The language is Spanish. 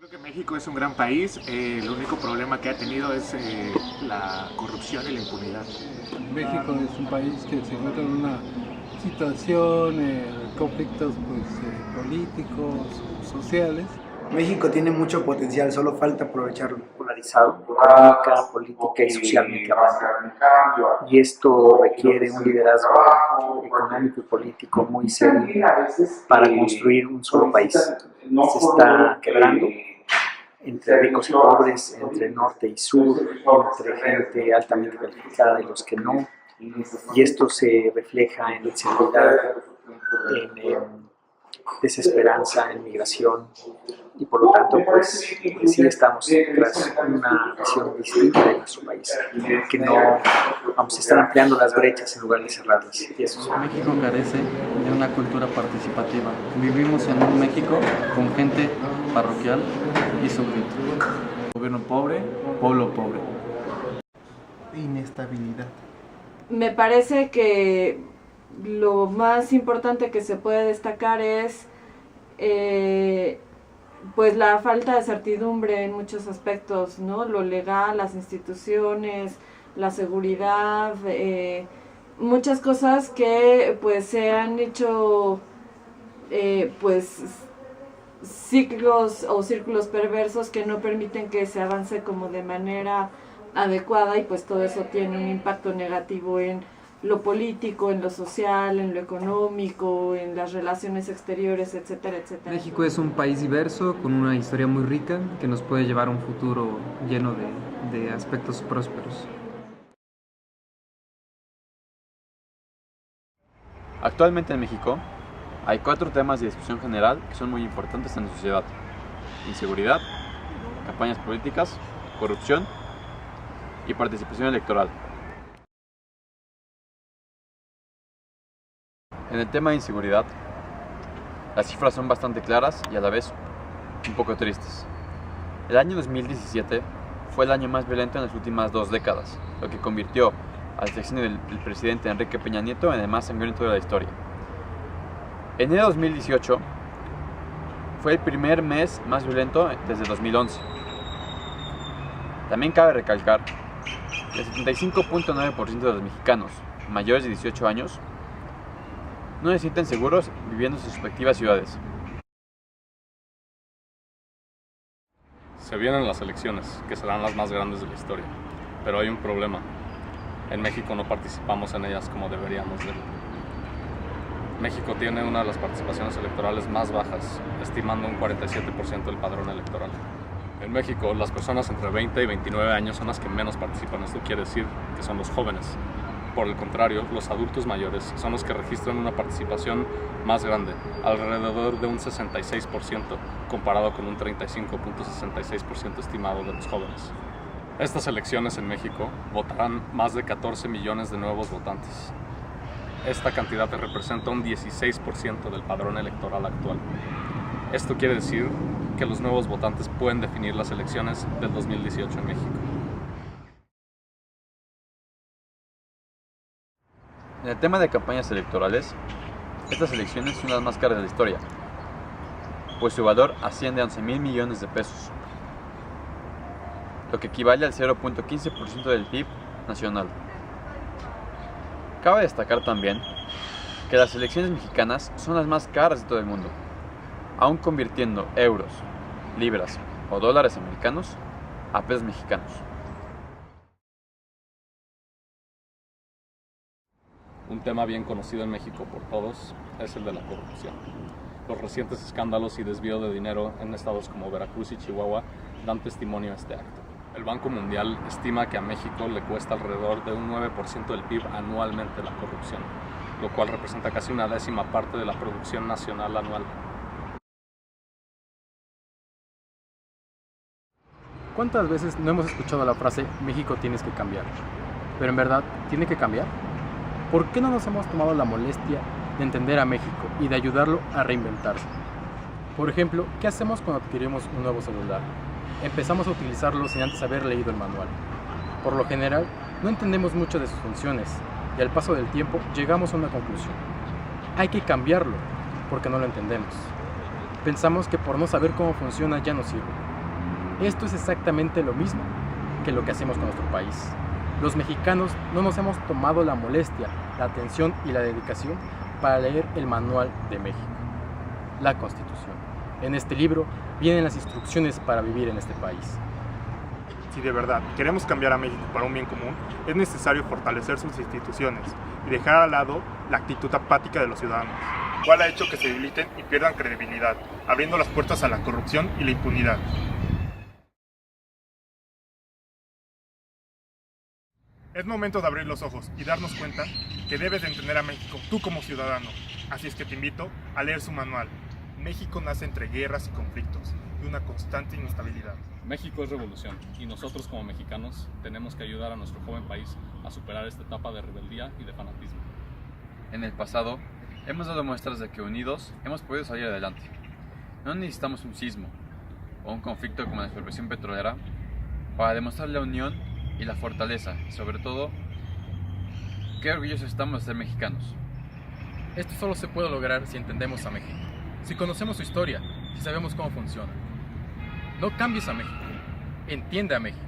Creo que México es un gran país, el único problema que ha tenido es la corrupción y la impunidad. México es un país que se encuentra en una situación, conflictos políticos, sociales. México tiene mucho potencial, solo falta aprovecharlo. Polarizado, económica, política y socialmente hablando. Y esto requiere un liderazgo económico y político muy serio para construir un solo país. Se está quebrando entre ricos y pobres, entre norte y sur, entre gente altamente calificada y los que no. Y esto se refleja en inseguridad, en desesperanza, en migración, y por lo tanto pues sí estamos tras una visión distinta de nuestro país, que no vamos a estar ampliando las brechas en lugar de cerrarlas. Y eso es... México carece de una cultura participativa. Vivimos en un México con gente parroquial y súbdito. Gobierno pobre, pueblo pobre. Inestabilidad. Me parece que lo más importante que se puede destacar es pues la falta de certidumbre en muchos aspectos, ¿no? Lo legal, las instituciones, la seguridad, muchas cosas que pues se han hecho pues ciclos o círculos perversos que no permiten que se avance como de manera adecuada, y pues todo eso tiene un impacto negativo en lo político, en lo social, en lo económico, en las relaciones exteriores, etcétera, etcétera. México es un país diverso, con una historia muy rica, que nos puede llevar a un futuro lleno de aspectos prósperos. Actualmente en México hay 4 temas de discusión general que son muy importantes en la sociedad: inseguridad, campañas políticas, corrupción y participación electoral. En el tema de inseguridad, las cifras son bastante claras y a la vez un poco tristes. El año 2017 fue el año más violento en las últimas 2 décadas, lo que convirtió al sexenio del presidente Enrique Peña Nieto en el más sangriento de la historia. Enero de 2018 fue el primer mes más violento desde 2011. También cabe recalcar que el 75.9% de los mexicanos mayores de 18 años no se sienten seguros viviendo en sus respectivas ciudades. Se vienen las elecciones, que serán las más grandes de la historia, pero hay un problema. En México no participamos en ellas como deberíamos de. México tiene una de las participaciones electorales más bajas, estimando un 47% del padrón electoral. En México, las personas entre 20 y 29 años son las que menos participan. Esto quiere decir que son los jóvenes. Por el contrario, los adultos mayores son los que registran una participación más grande, alrededor de un 66%, comparado con un 35.66% estimado de los jóvenes. Estas elecciones en México votarán más de 14 millones de nuevos votantes. Esta cantidad representa un 16% del padrón electoral actual. Esto quiere decir que los nuevos votantes pueden definir las elecciones del 2018 en México. En el tema de campañas electorales, estas elecciones son las más caras de la historia, pues su valor asciende a 11,000 millones de pesos, lo que equivale al 0.15% del PIB nacional. Cabe destacar también que las elecciones mexicanas son las más caras de todo el mundo, aún convirtiendo euros, libras o dólares americanos a pesos mexicanos. Un tema bien conocido en México por todos es el de la corrupción. Los recientes escándalos y desvío de dinero en estados como Veracruz y Chihuahua dan testimonio a este acto. El Banco Mundial estima que a México le cuesta alrededor de un 9% del PIB anualmente la corrupción, lo cual representa casi una 10ª parte de la producción nacional anual. ¿Cuántas veces no hemos escuchado la frase "México tienes que cambiar"? Pero en verdad, ¿tiene que cambiar? ¿Por qué no nos hemos tomado la molestia de entender a México y de ayudarlo a reinventarse? Por ejemplo, ¿qué hacemos cuando adquirimos un nuevo celular? Empezamos a utilizarlo sin antes haber leído el manual. Por lo general, no entendemos mucho de sus funciones y al paso del tiempo llegamos a una conclusión. Hay que cambiarlo porque no lo entendemos. Pensamos que por no saber cómo funciona ya no sirve. Esto es exactamente lo mismo que lo que hacemos con nuestro país. Los mexicanos no nos hemos tomado la molestia, la atención y la dedicación para leer el Manual de México, la Constitución. En este libro vienen las instrucciones para vivir en este país. Si de verdad queremos cambiar a México para un bien común, es necesario fortalecer sus instituciones y dejar al lado la actitud apática de los ciudadanos, cual ha hecho que se debiliten y pierdan credibilidad, abriendo las puertas a la corrupción y la impunidad. Es momento de abrir los ojos y darnos cuenta que debes de entender a México tú como ciudadano. Así es que te invito a leer su manual. México nace entre guerras y conflictos y una constante inestabilidad. México es revolución y nosotros como mexicanos tenemos que ayudar a nuestro joven país a superar esta etapa de rebeldía y de fanatismo. En el pasado, hemos dado muestras de que unidos hemos podido salir adelante. No necesitamos un sismo o un conflicto como la expropiación petrolera para demostrar la unión y la fortaleza, y sobre todo, qué orgullosos estamos de ser mexicanos. Esto solo se puede lograr si entendemos a México, si conocemos su historia, si sabemos cómo funciona. No cambies a México, entiende a México.